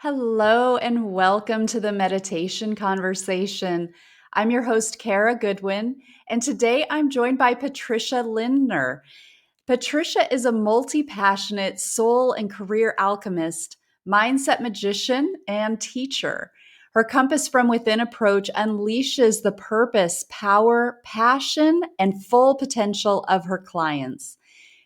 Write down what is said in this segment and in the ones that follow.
Hello and welcome to the Meditation Conversation. I'm your host, Kara Goodwin, and today I'm joined by Patricia Lindner. Patricia is a multi-passionate soul and career alchemist, mindset magician, and teacher. Her Compass from Within approach unleashes the purpose, power, passion, and full potential of her clients.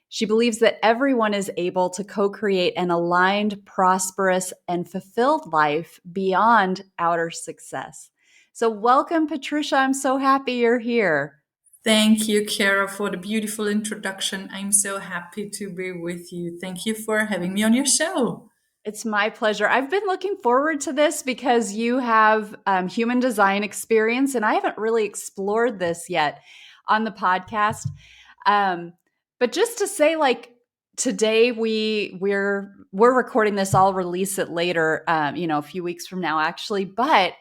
She believes that everyone is able to co create an aligned, prosperous, and fulfilled life beyond outer success. So, welcome, Patricia. I'm so happy you're here. Thank you, Kara, for the beautiful introduction. I'm so happy to be with you. Thank you for having me on your show. It's my pleasure. I've been looking forward to this because you have human design experience, and I haven't really explored this yet on the podcast. Um, but just to say, like today, we're recording this. I'll release it later. A few weeks from now, actually. But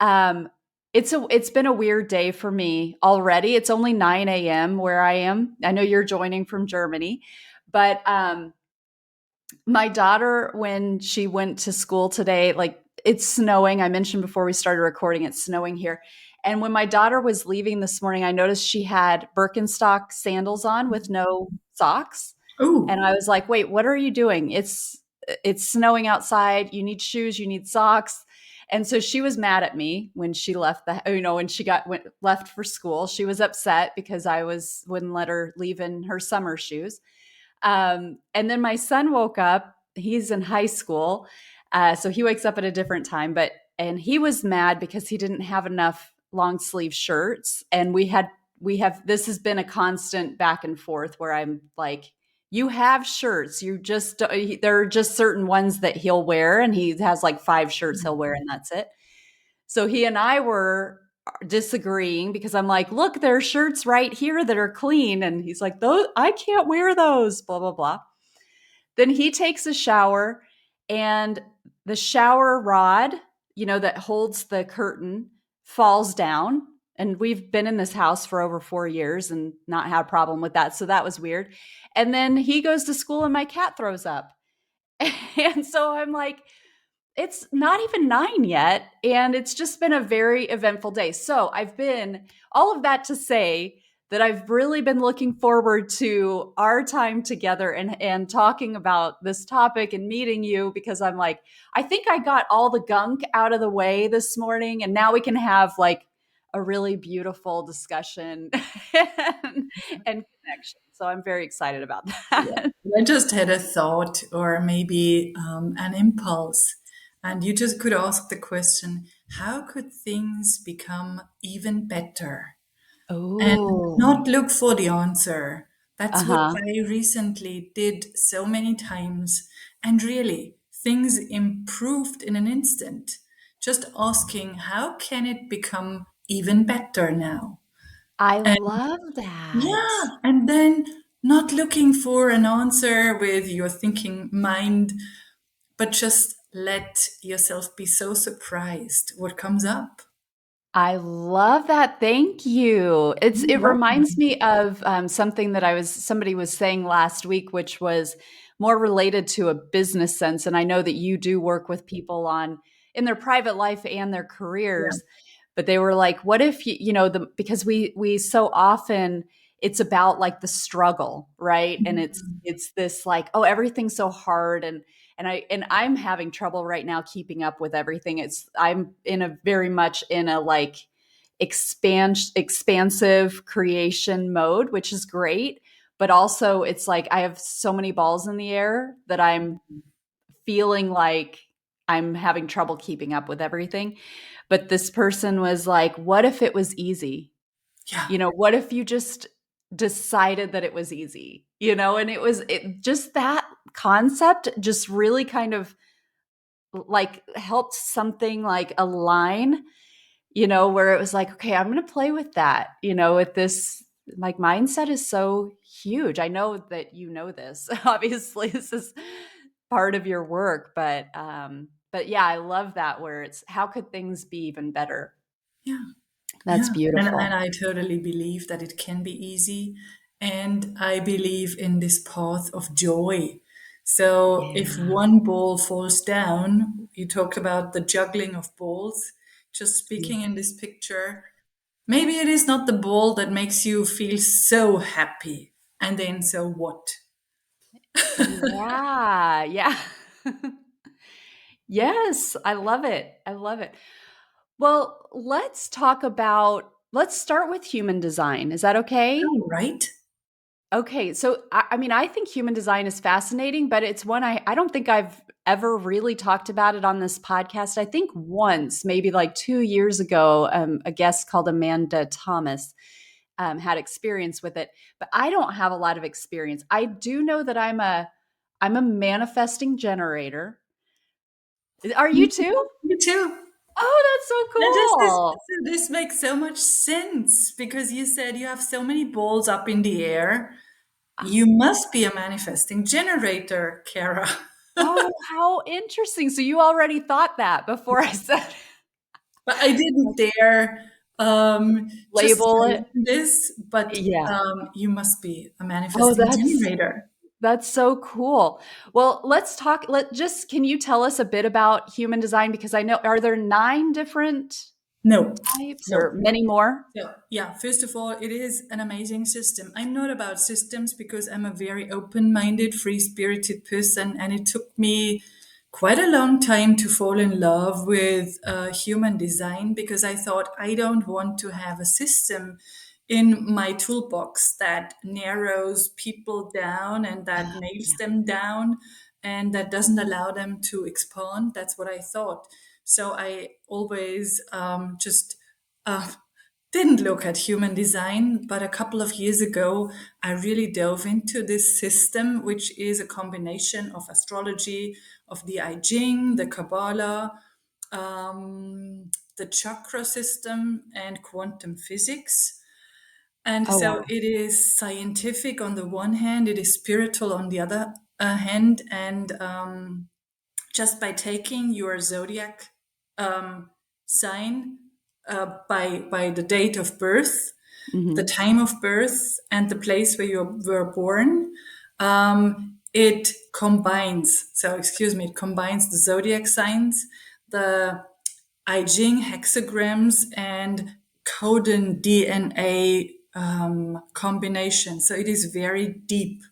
um, it's been a weird day for me already. It's only 9 a.m. where I am. I know you're joining from Germany, but my daughter, when she went to school today, like it's snowing. I mentioned before we started recording, it's snowing here. And when my daughter was leaving this morning, I noticed she had Birkenstock sandals on with no socks. And Oh, I was like, wait, what are you doing? It's snowing outside. You need shoes, you need socks. And so she was mad at me when she left when she left for school. She was upset because wouldn't let her leave in her summer shoes. And then my son woke up. He's in high school. So he wakes up at a different time, and he was mad because he didn't have enough long sleeve shirts. And this has been a constant back and forth where I'm like, you have shirts. There are just certain ones that he'll wear, and he has like 5 shirts he'll wear, and that's it. So he and I were disagreeing because I'm like, look, there are shirts right here that are clean. And he's like, those, I can't wear those, blah, blah, blah. Then he takes a shower, and the shower rod, that holds the curtain, falls down. And we've been in this house for over 4 years and not had a problem with that. So that was weird. And then he goes to school and my cat throws up. And so I'm like, it's not even 9 yet, and it's just been a very eventful day. So I've been all of that to say that I've really been looking forward to our time together and talking about this topic and meeting you, because I'm like, I think I got all the gunk out of the way this morning, and now we can have like a really beautiful discussion and connection. So I'm very excited about yeah. that. I just had a thought or maybe an impulse. And you just could ask the question, how could things become even better? And Oh, not look for the answer. That's what uh-huh. I recently did so many times. And really, things improved in an instant. Just asking, how can it become even better now? I And love that. yeah, and then not looking for an answer with your thinking mind, but just let yourself be so surprised what comes up. I love that. Thank you. It You're welcome. reminds me of something that somebody was saying last week, which was more related to a business sense. And I know that you do work with people in their private life and their Yeah. careers. But they were like, what if because we so often it's about like the struggle, right? And it's this like, oh, everything's so hard, and I'm having trouble right now keeping up with everything. I'm in a very much in a like expansive creation mode, which is great. But also it's like I have so many balls in the air that I'm feeling like I'm having trouble keeping up with everything. But this person was like, what if it was easy? Yeah. What if you just decided that it was easy? And it just that concept just really kind of like helped something like align, where it was like, okay, I'm going to play with that, with this like mindset is so huge. I know that this. Obviously, this is part of your work, but yeah, I love that where it's how could things be even better? Yeah. That's Yeah. And beautiful. I totally believe that it can be easy. And I believe in this path of joy. So if Yeah. one ball falls down, you talked about the juggling of balls. Just speaking in this picture, maybe it is not the ball that makes you feel so happy. And then, so what? Yeah, yeah. Yes, I love it. I love it. Well, let's start with human design. Is that okay? Oh, right. Okay, so I mean, I think human design is fascinating, but it's one I don't think I've ever really talked about it on this podcast. I think once, maybe like 2 years ago, a guest called Amanda Thomas had experience with it, but I don't have a lot of experience. I do know that I'm a manifesting generator. Are you Me too? too. Oh, that's so And cool. this makes so much sense because you said you have so many balls up in the air. You must be a manifesting generator, Kara. Oh, how interesting. So you already thought that before I said But I didn't dare just label say it. this, but Yeah. you must be a Oh, manifesting generator. that's so cool. Well, let's talk. Can you tell us a bit about human design? Because I know, are there 9 different No, types no. or many more? So, yeah, first of all, it is an amazing system. I'm not about systems because I'm a very open minded, free spirited person. And it took me quite a long time to fall in love with human design because I thought I don't want to have a system in my toolbox that narrows people down and that nails them down and that doesn't allow them to expand. That's what I thought. So I always just uh, didn't look at human design, but a couple of years ago, I really dove into this system, which is a combination of astrology, of the I Ching, the Kabbalah, the chakra system, and quantum physics. And Oh, so wow. it is scientific on the one hand, it is spiritual on the other hand, and just by taking your zodiac sign by the date of birth, the Hmm. time of birth, and the place where you were born, it combines. So, excuse me, it combines the zodiac signs, the I Ching hexagrams, and codon DNA combination. So it is very deep.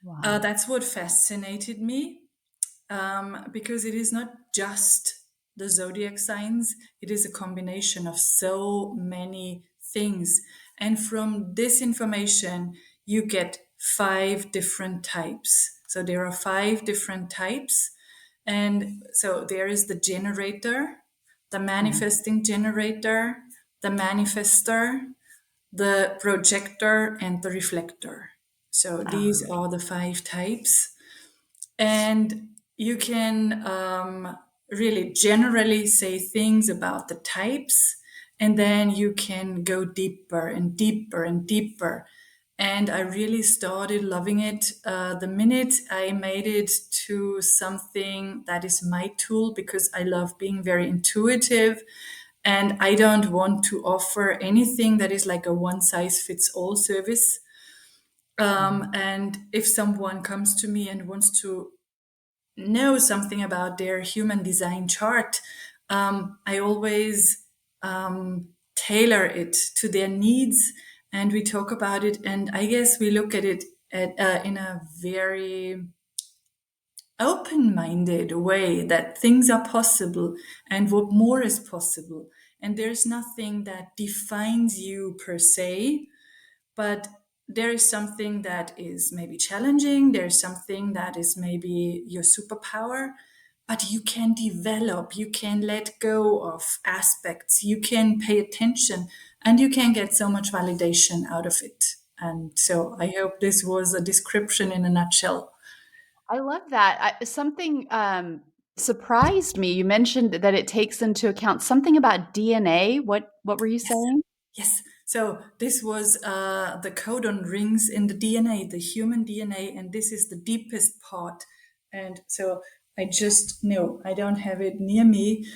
Wow. That's what fascinated me because it is not just the zodiac signs, it is a combination of so many things. And from this information, you get 5 different types. So there are 5 different types. And so there is the generator, the Yeah. manifesting generator, the manifester, the projector, and the reflector. So these Um, are the 5 types. And you can really generally say things about the types, and then you can go deeper and deeper and deeper. And I really started loving it the minute I made it to something that is my tool because I love being very intuitive. And I don't want to offer anything that is like a one size fits all service. And if someone comes to me and wants to know something about their human design chart, I always tailor it to their needs and we talk about it. And I guess we look at it in a very open minded way that things are possible and what more is possible. And there's nothing that defines you per se, but there is something that is maybe challenging, there's something that is maybe your superpower, but you can develop, you can let go of aspects, you can pay attention, and you can get so much validation out of it. And so I hope this was a description in a nutshell. I love that. Something surprised me. You mentioned that it takes into account something about DNA. What were you Yes. saying? Yes. So this was the codon rings in the DNA, the human DNA, and this is the deepest part. And so I just know I don't have it near me.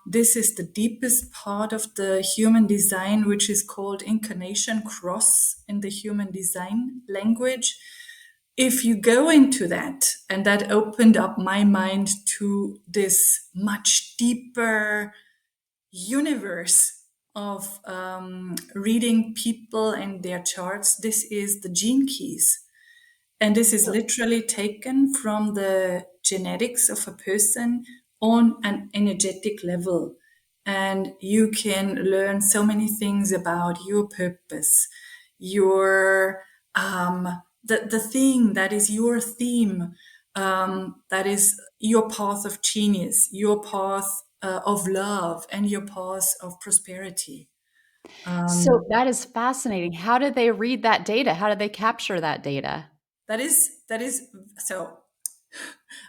This is the deepest part of the human design, which is called incarnation cross in the human design language. if you go into that, and that opened up my mind to this much deeper universe of reading people and their charts. This is the gene keys. And this is literally taken from the genetics of a person on an energetic level. And you can learn so many things about your purpose, your the thing that is your theme, that is your path of genius, your path of love, and your path of prosperity. So that is fascinating. How did they read that data? How did they capture that data? That is so.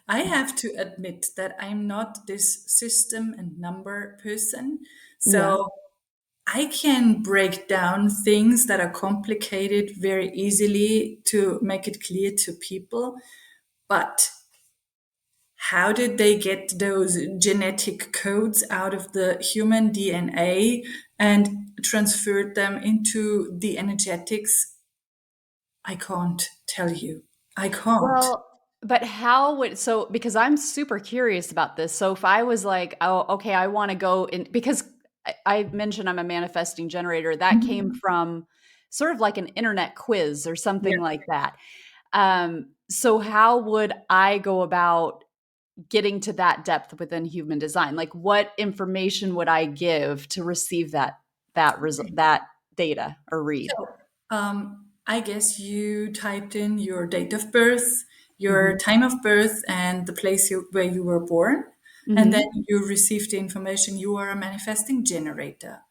I have to admit that I'm not this system and number person. Yeah. So I can break down things that are complicated very easily to make it clear to people. But how did they get those genetic codes out of the human DNA and transferred them into the energetics? I can't tell you. I can't. Well, but how would so because I'm super curious about this. So if I was like, "Oh, okay, I want to go in," because I mentioned I'm a manifesting generator, that came Mhm. from sort of like an internet quiz or Yeah. something like that. So how would I go about getting to that depth within human design? Like what information would I give to receive that result, that data or read? So, I guess you typed in your date of birth, your Mhm. time of birth, and the place where you were born. And then Mhm. you received the information you are a manifesting generator.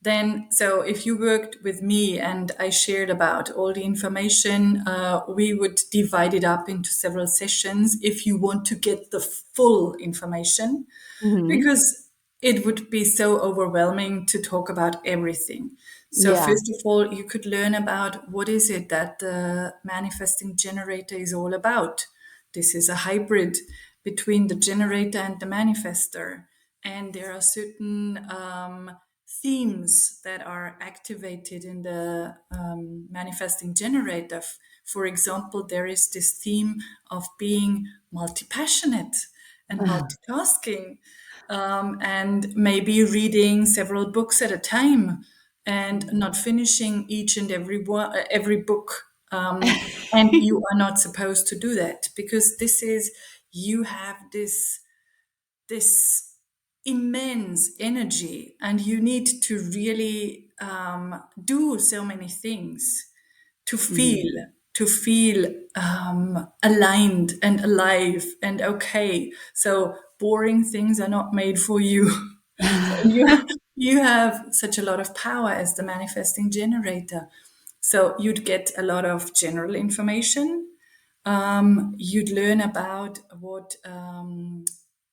Then, so if you worked with me and I shared about all the information, we would divide it up into several sessions if you want to get the full information, Mhm. because it would be so overwhelming to talk about everything. So Yeah. first of all, you could learn about what is it that the manifesting generator is all about. This is a hybrid between the generator and the manifester. And there are certain themes that are activated in the manifesting generator. For example, there is this theme of being multipassionate and multitasking, and maybe reading several books at a time and not finishing each and every book. And you are not supposed to do that, because this is, you have this immense energy and you need to really do so many things to feel Mhm. to feel aligned and alive and okay. So boring things are not made for you. So you have such a lot of power as the manifesting generator. So you'd get a lot of general information. You'd learn about what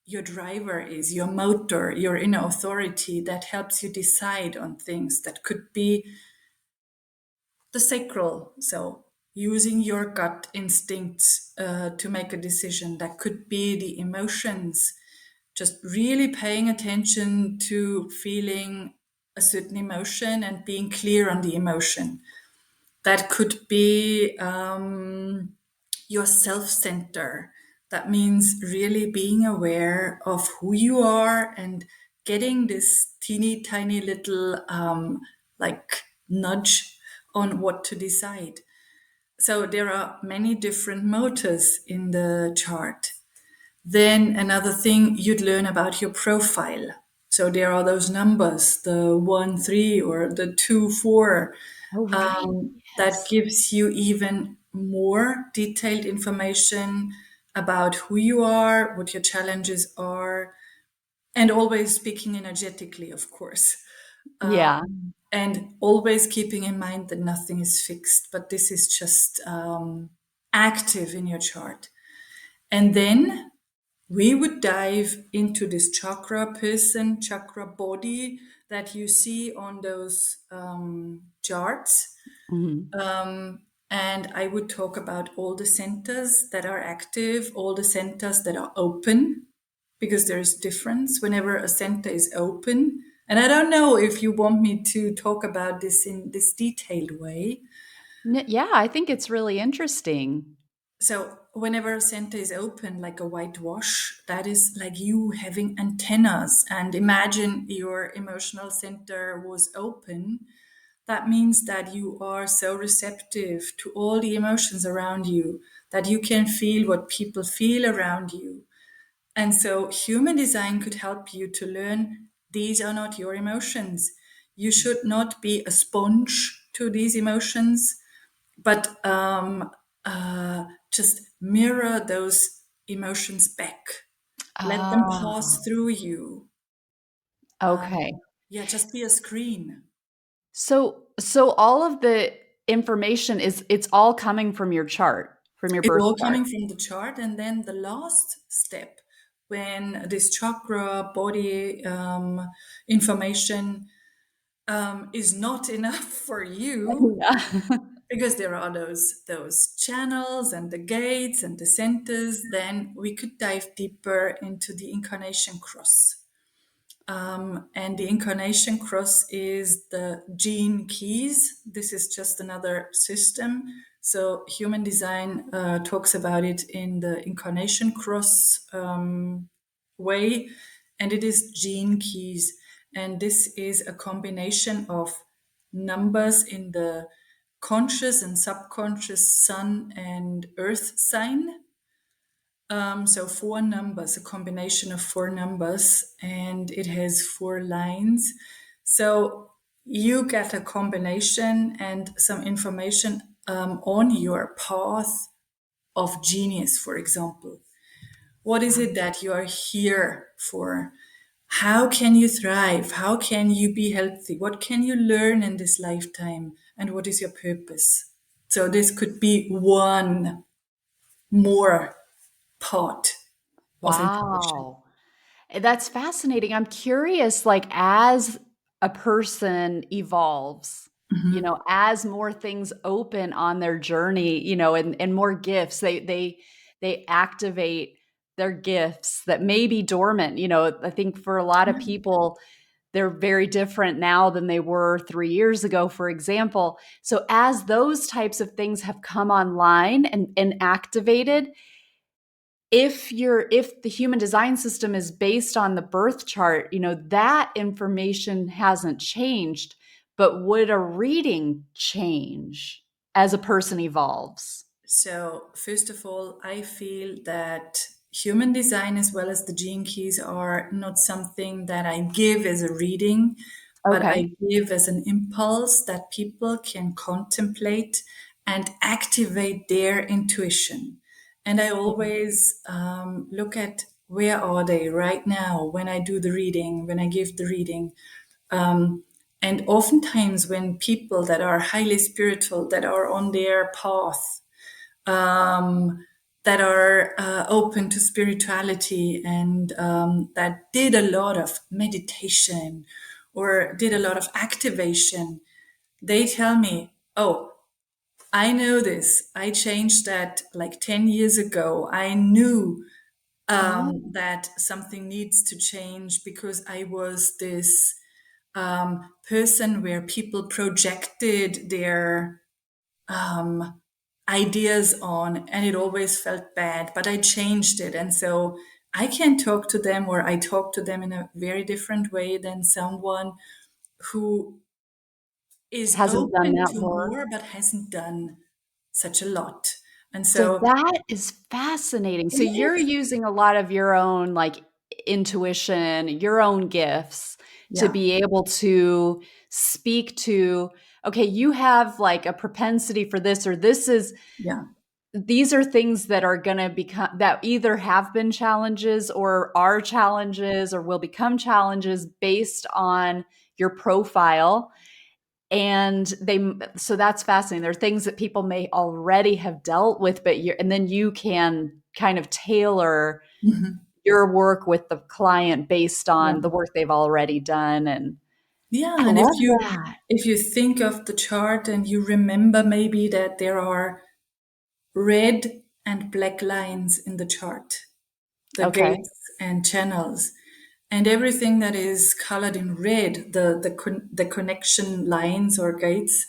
your driver is, your motor, your inner authority that helps you decide on things. That could be the sacral, so using your gut instincts to make a decision. That could be the emotions, just really paying attention to feeling a certain emotion and being clear on the emotion. That could be your self center. That means really being aware of who you are and getting this teeny tiny little like nudge on what to decide. So there are many different motors in the chart. Then another thing, you'd learn about your profile. So there are those numbers, the 1, 3, or the 2, 4, Oh, right. that Yes. gives you even more detailed information about who you are, what your challenges are, and always speaking energetically, of course. Yeah. And always keeping in mind that nothing is fixed, but this is just active in your chart. And then we would dive into this chakra person, chakra body that you see on those charts. Mhm. And I would talk about all the centers that are active, all the centers that are open, because there's difference whenever a center is open. And I don't know if you want me to talk about this in this detailed way. Yeah, I think it's really interesting. So whenever a center is open, like a whitewash, that is like you having antennas. And imagine your emotional center was open. That means that you are so receptive to all the emotions around you that you can feel what people feel around you. And so human design could help you to learn these are not your emotions. You should not be a sponge to these emotions, but just mirror those emotions back. Let them pass Oh, through you. okay. Yeah, just be a screen. So all of the information is it's all coming from your chart, from your It's birth all chart. coming from the chart. And then the last step, when this chakra body information is not enough for you, Yeah. because there are those channels and the gates and the centers, then we could dive deeper into the incarnation cross. And the incarnation cross is the gene keys. This is just another system. So human design talks about it in the incarnation cross way, and it is gene keys. And this is a combination of numbers in the conscious and subconscious sun and earth sign. So four numbers, a combination of four numbers, and it has four lines. So you get a combination and some information on your path of genius, for example. What is it that you are here for? How can you thrive? How can you be healthy? What can you learn in this lifetime? And what is your purpose? So this could be one more part of information. Wow. That's fascinating. I'm curious, like, as a person evolves, as more things open on their journey, and more gifts, they activate their gifts that may be dormant. I think for a lot of people, they're very different now than they were 3 years ago, for example. So as those types of things have come online and activated, if the human design system is based on the birth chart, that information hasn't changed, but would a reading change as a person evolves? So, first of all, I feel that human design as well as the gene keys are not something that I give as a reading, but Okay. I give as an impulse that people can contemplate and activate their intuition. And I always look at where are they right now when I do the reading, when I give the reading. And oftentimes, when people that are highly spiritual, that are on their path, that are open to spirituality and that did a lot of meditation or did a lot of activation, they tell me, oh, I know this. I changed that like 10 years ago. I knew Oh, that something needs to change because I was this person where people projected their ideas on, and it always felt bad, but I changed it. And so I can talk to them, or I talk to them in a very different way than someone who is hasn't done open that to work. more but hasn't done such a lot. And So so that is fascinating. it So you're is, using a lot of your own like intuition, your own gifts to yeah, be able to speak to, okay, you have like a propensity for this, or yeah. these are things that are going to become, that either have been challenges or are challenges or will become challenges based on your profile. And so that's fascinating. There are things that people may already have dealt with, and then you can kind of tailor Mhm. your work with the client based Yeah. on the work they've already done. And Yeah, I and love that. if you think of the chart and you remember maybe that there are red and black lines in the chart, the Okay. gates and channels, and everything that is colored in red, the connection lines or gates,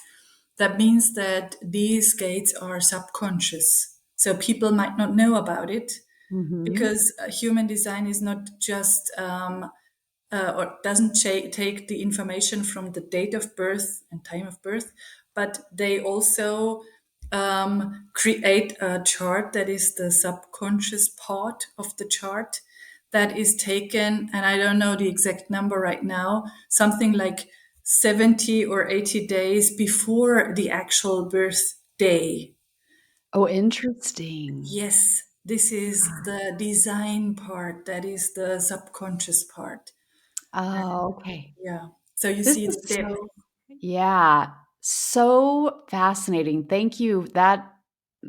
that means that these gates are subconscious. So people might not know about it, Mm-hmm. because human design is not just or doesn't take the information from the date of birth and time of birth, but they also create a chart that is the subconscious part of the chart that is taken, and I don't know the exact number right now, something like 70 or 80 days before the actual birth day. Oh, interesting. Yes, this is the design part, that is the subconscious part. Oh, And okay. yeah, so you This see the is depth. so, yeah, so fascinating. Thank you. That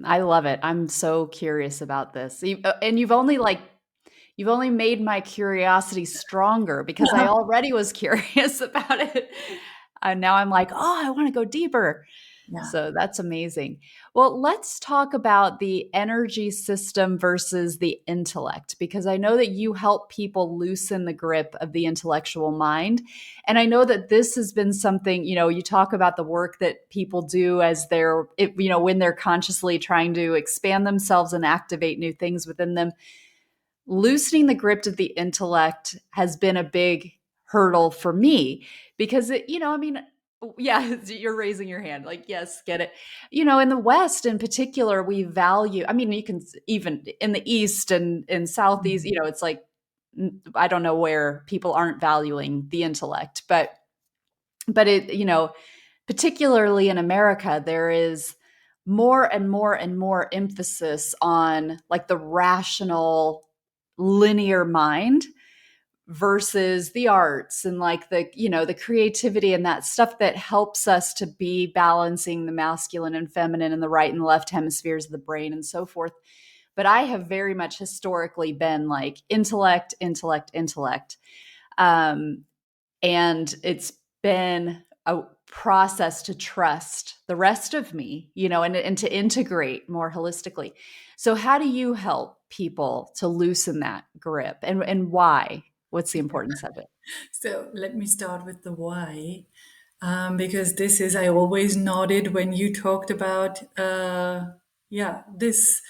I love it. I'm so curious about this. And you've only made my curiosity stronger because I already was curious about it. And now I'm like, oh, I want to go deeper. Yeah. So that's amazing. Well, let's talk about the energy system versus the intellect, because I know that you help people loosen the grip of the intellectual mind. And I know that this has been something, you talk about the work that people do as when they're consciously trying to expand themselves and activate new things within them. Loosening the grip of the intellect has been a big hurdle for me because I mean, yeah, you're raising your hand like, yes, get it. In the West in particular, we value, I mean, you can even in the East and in Southeast, Mhm. it's like, I don't know where people aren't valuing the intellect, but particularly in America, there is more and more and more emphasis on like the rational linear mind versus the arts and like the creativity and that stuff that helps us to be balancing the masculine and feminine and the right and left hemispheres of the brain and so forth. But I have very much historically been like intellect, intellect, intellect. um, and it's been a process to trust the rest of me, and to integrate more holistically. So how do you help people to loosen that grip, and why? What's the importance of it? So let me start with the why, because this is, I always nodded when you talked about, yeah, this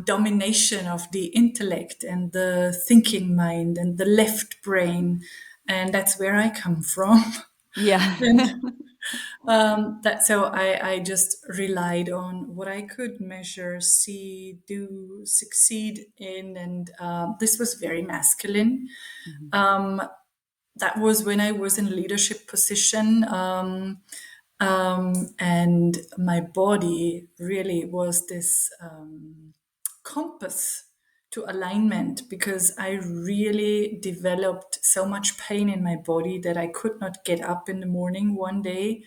domination of the intellect and the thinking mind and the left brain. And that's where I come from. Yeah. And that so I just relied on what I could measure, see, do, succeed in, and this was very masculine. Mhm. Um, that was when I was in a leadership position, and my body really was this compass to alignment, because I really developed so much pain in my body that I could not get up in the morning one day.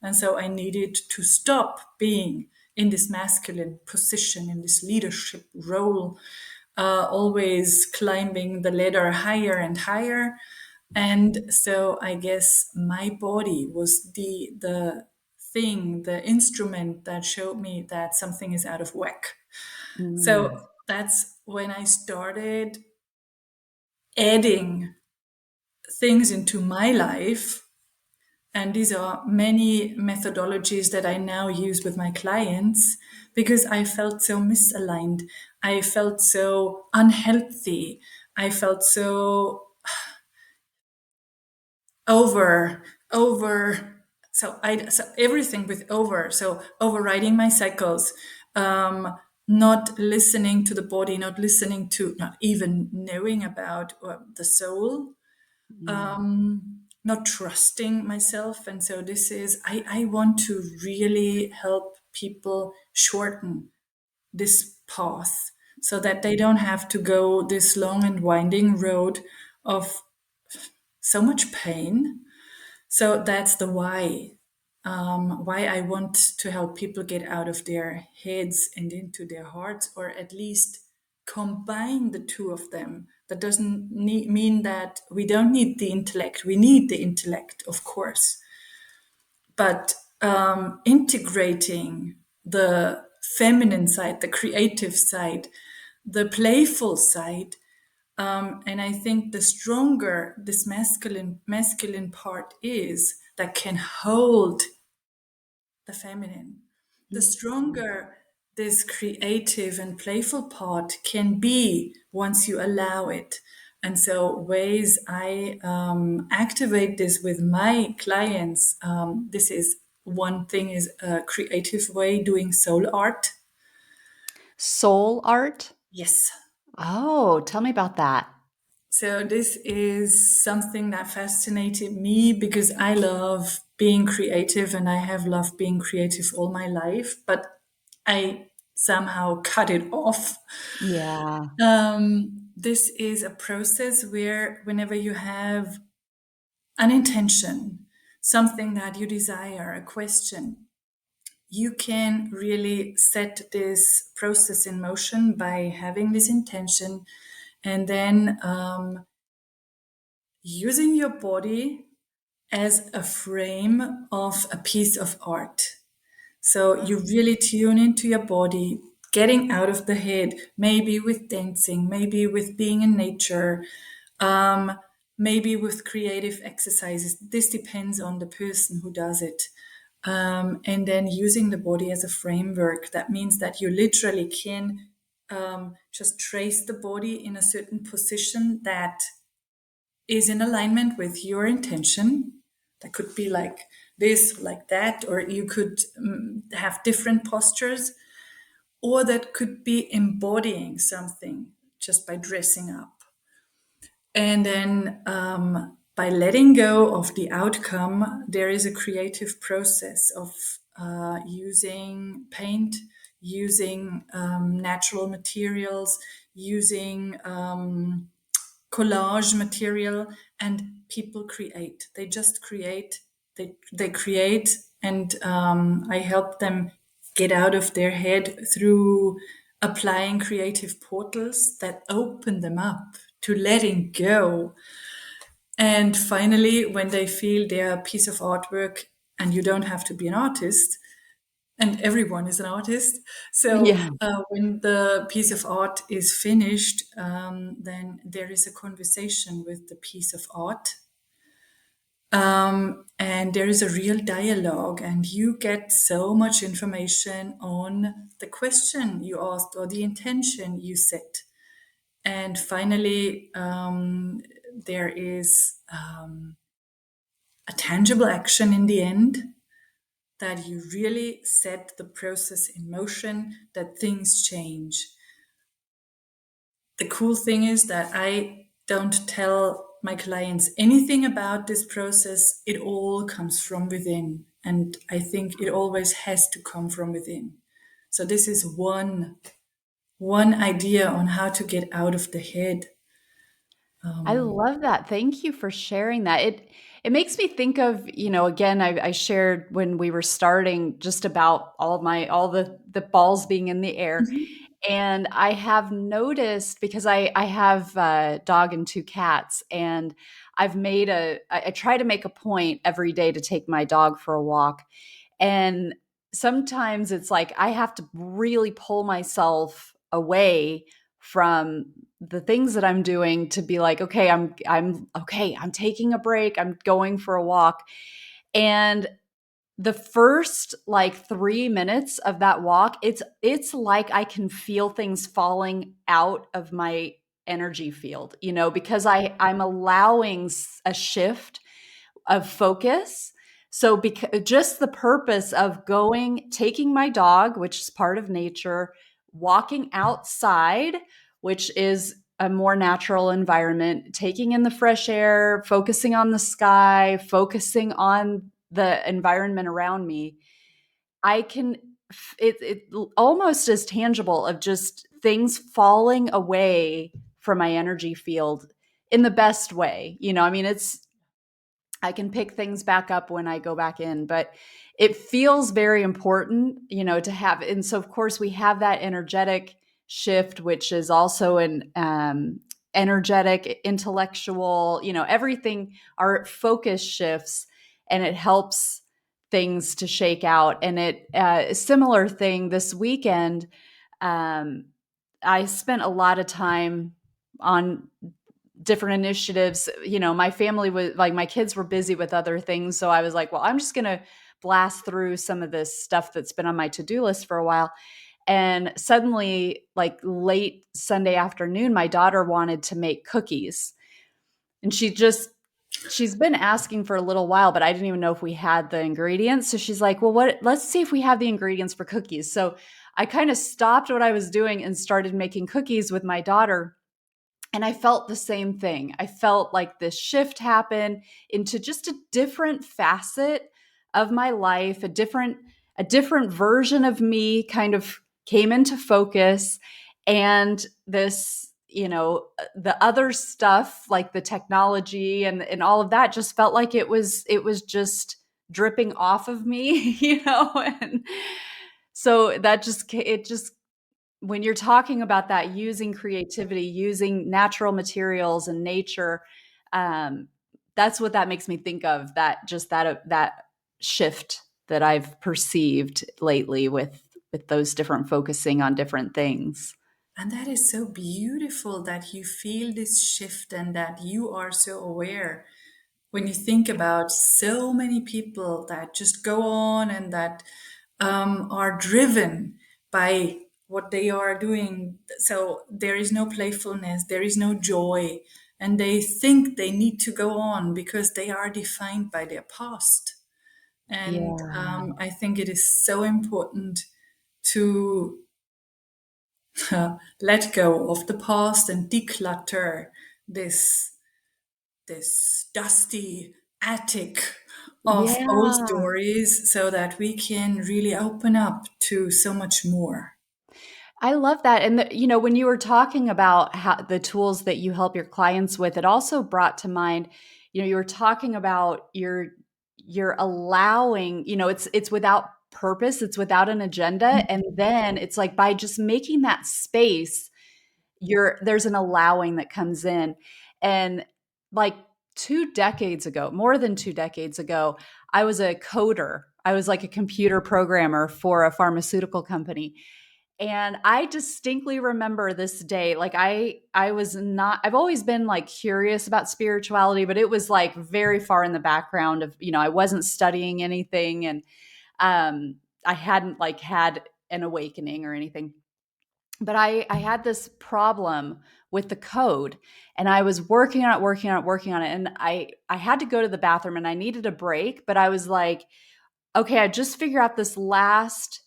And so I needed to stop being in this masculine position, in this leadership role, always climbing the ladder higher and higher. And so I guess my body was the thing, the instrument that showed me that something is out of whack. Mm. So that's when I started adding things into my life. And these are many methodologies that I now use with my clients, because I felt so misaligned. I felt so unhealthy. I felt so over. So everything with over. So overriding my cycles, not listening to the body, not listening to, not even knowing about the soul, Mm. not trusting myself. And so this is, I want to really help people shorten this path so that they don't have to go this long and winding road of so much pain. So that's the why I want to help people get out of their heads and into their hearts, or at least combine the two of them. That doesn't mean that we don't need the intellect. We need the intellect, of course, but integrating the feminine side, the creative side, the playful side. And I think the stronger this masculine part is, that can hold the feminine, the Mm. stronger this creative and playful part can be once you allow it. And so, ways I activate this with my clients, this is one thing is a creative way doing soul art. Soul art? Yes. Oh, tell me about that. So, this is something that fascinated me because I love being creative and I have loved being creative all my life, but I somehow cut it off. Yeah. This is a process where, whenever you have an intention, something that you desire, a question, you can really set this process in motion by having this intention and then using your body as a frame of a piece of art. So you really tune into your body, getting out of the head, maybe with dancing, maybe with being in nature, um, maybe with creative exercises. This depends on the person who does it. And then using the body as a framework. That means that you literally can just trace the body in a certain position that is in alignment with your intention. That could be like this, like that, or you could have different postures, or that could be embodying something just by dressing up. And then by letting go of the outcome, there is a creative process of using paint, using natural materials, using collage material, and people create. They just create. They create, and I help them get out of their head through applying creative portals that open them up to letting go. And finally, when they feel their piece of artwork, and you don't have to be an artist, and everyone is an artist. So Yeah. when the piece of art is finished, then there is a conversation with the piece of art. And there is a real dialogue, and you get so much information on the question you asked or the intention you set. And finally, there is a tangible action in the end that you really set the process in motion, that things change. The cool thing is that I don't tell my clients anything about this process. It all comes from within. And I think it always has to come from within. So this is one idea on how to get out of the head. I love that. Thank you for sharing that. It makes me think of, again, I shared when we were starting just about all the balls being in the air. Mhm. And I have noticed because I have a dog and two cats, and I try to make a point every day to take my dog for a walk. And sometimes it's like I have to really pull myself away from the things that I'm doing to be like, okay, I'm okay, I'm taking a break, I'm going for a walk. And the first like 3 minutes of that walk, it's like I can feel things falling out of my energy field, because I'm allowing a shift of focus. So because just the purpose of taking my dog, which is part of nature, walking outside, which is a more natural environment, taking in the fresh air, focusing on the sky, focusing on the environment around me, I can it almost is tangible of just things falling away from my energy field in the best way. I mean, I can pick things back up when I go back in, but it feels very important, to have. And so, of course, we have that energetic shift, which is also an energetic, intellectual, everything, our focus shifts and it helps things to shake out. And a similar thing this weekend, um, I spent a lot of time on different initiatives. My family was like, my kids were busy with other things. So I was like, well, I'm just going to blast through some of this stuff that's been on my to-do list for a while. And suddenly, like late Sunday afternoon, my daughter wanted to make cookies. And she's been asking for a little while, but I didn't even know if we had the ingredients. So she's like, well, let's see if we have the ingredients for cookies. So I kind of stopped what I was doing and started making cookies with my daughter. And I felt the same thing. I felt like this shift happen into just a different facet of my life, a different version of me kind of came into focus. And this, the other stuff like the technology and all of that just felt like it was just dripping off of me, and so it just when you're talking about that, using creativity, using natural materials and nature, um, that's what that makes me think of. That shift that I've perceived lately with those different focusing on different things. And that is so beautiful that you feel this shift and that you are so aware. When you think about so many people that just go on and that are driven by what they are doing. So there is no playfulness, there is no joy, and they think they need to go on because they are defined by their past. And Yeah. I think it is so important to let go of the past and declutter this this dusty attic of old Yeah. stories so that we can really open up to so much more. I love that. And when you were talking about how the tools that you help your clients with, it also brought to mind, you were talking about you're allowing, it's without purpose, it's without an agenda. And then it's like by just making that space, there's an allowing that comes in. And like 2 decades ago, more than 2 decades ago, I was a coder. I was like a computer programmer for a pharmaceutical company. And I distinctly remember this day. Like I was not, I've always been like curious about spirituality, but it was like very far in the background of, I wasn't studying anything, and I hadn't like had an awakening or anything. But I had this problem with the code, and I was working on it, working on it, working on it. And I had to go to the bathroom and I needed a break, but I was like, okay, I just figure out this last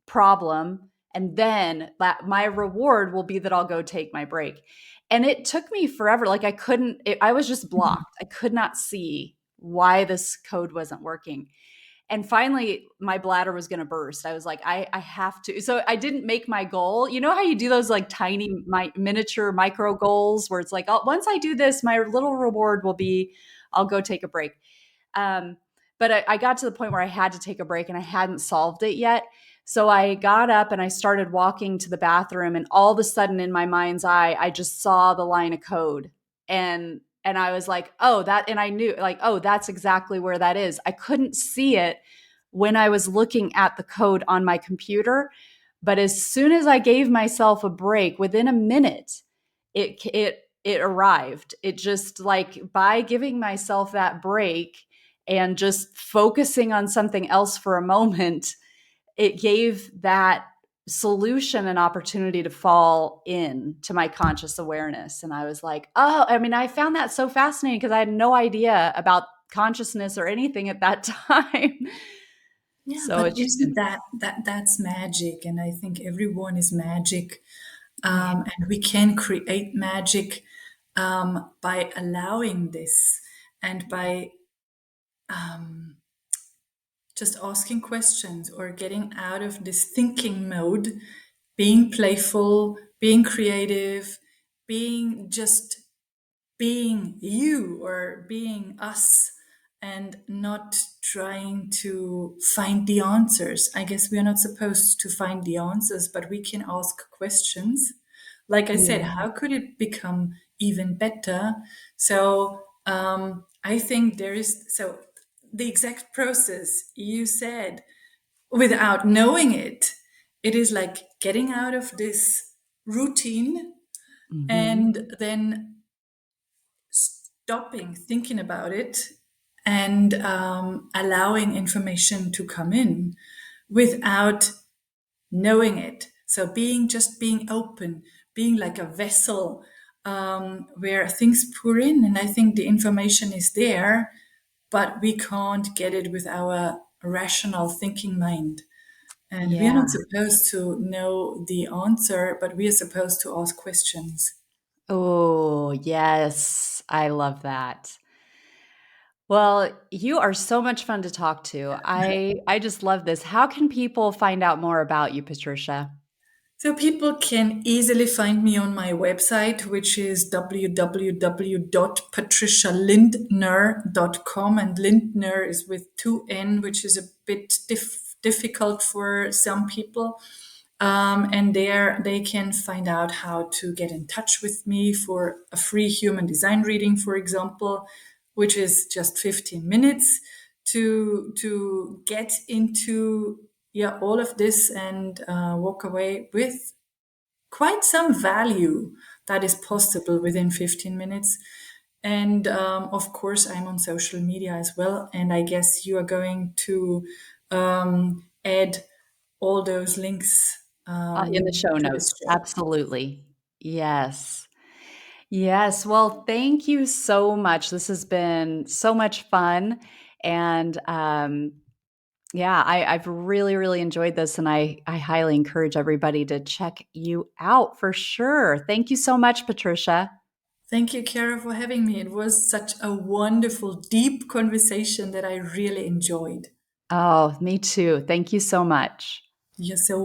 problem, and then my reward will be that I'll go take my break. And it took me forever. Like I was just blocked. I could not see why this code wasn't working. And finally, my bladder was going to burst. I was like, I have to. So I didn't make my goal. You know how you do those like tiny, miniature micro goals where it's like, oh, once I do this, my little reward will be I'll go take a break. Um, but I got to the point where I had to take a break and I hadn't solved it yet. So I got up and I started walking to the bathroom, and all of a sudden in my mind's eye, I just saw the line of code. And I was like, oh, that, and I knew like, oh, that's exactly where that is. I couldn't see it when I was looking at the code on my computer. But as soon as I gave myself a break, within a minute, it arrived. It just like by giving myself that break and just focusing on something else for a moment, it gave that solution an opportunity to fall in to my conscious awareness. And I was like, oh, I mean, I found that so fascinating because I had no idea about consciousness or anything at that time. Yeah, So but it's just isn't that's magic? And I think everyone is magic, yeah. and we can create magic by allowing this and by just asking questions or getting out of this thinking mode, being playful, being creative, being just being you or being us, and not trying to find the answers. I guess we are not supposed to find the answers, but we can ask questions. Like I said, Yeah. how could it become even better? So I think there is so the exact process you said without knowing it. It is like getting out of this routine Mhm. and then stopping thinking about it and allowing information to come in without knowing it. So being open, being like a vessel where things pour in. And I think the information is there, but we can't get it with our rational thinking mind. And we are not Yeah. supposed to know the answer, but we are supposed to ask questions. Oh, yes. I love that. Well, you are so much fun to talk to. I just love this. How can people find out more about you, Patricia? So people can easily find me on my website, which is www.patricialindner.com. And Lindner is with two N, which is a bit difficult for some people. And there they can find out how to get in touch with me for a free human design reading, for example, which is just 15 minutes to get into all of this and walk away with quite some value that is possible within 15 minutes. And of course, I'm on social media as well. And I guess you are going to add all those links In the show to this notes. show. Absolutely. Yes. Yes. Well, thank you so much. This has been so much fun. And yeah, I've really, really enjoyed this. And I highly encourage everybody to check you out for sure. Thank you so much, Patricia. Thank you, Kara, for having me. It was such a wonderful, deep conversation that I really enjoyed. Oh, me too. Thank you so much. You're so